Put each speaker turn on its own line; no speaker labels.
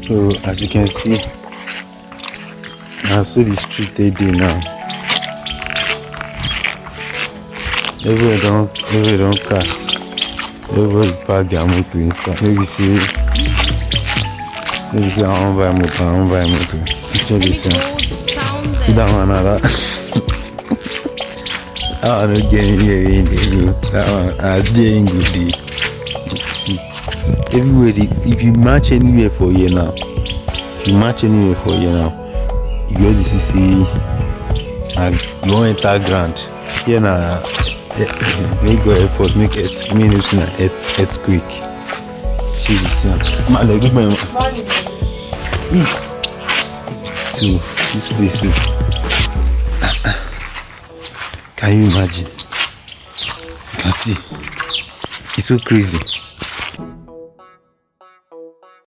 So as you can see, now so the street they do now. Everywhere don't cast. Everybody park their motor inside. Maybe see I won't buy motor. Maybe see that one another. I don't get here in the that one. I didn't go there. See, everywhere if you match anywhere for here now, you go to see and you won't enter Grand. Here now, make go airport, make it minutes na earthquake. Jesus, man, like look my to this place. Can you imagine? You can see, it's so crazy.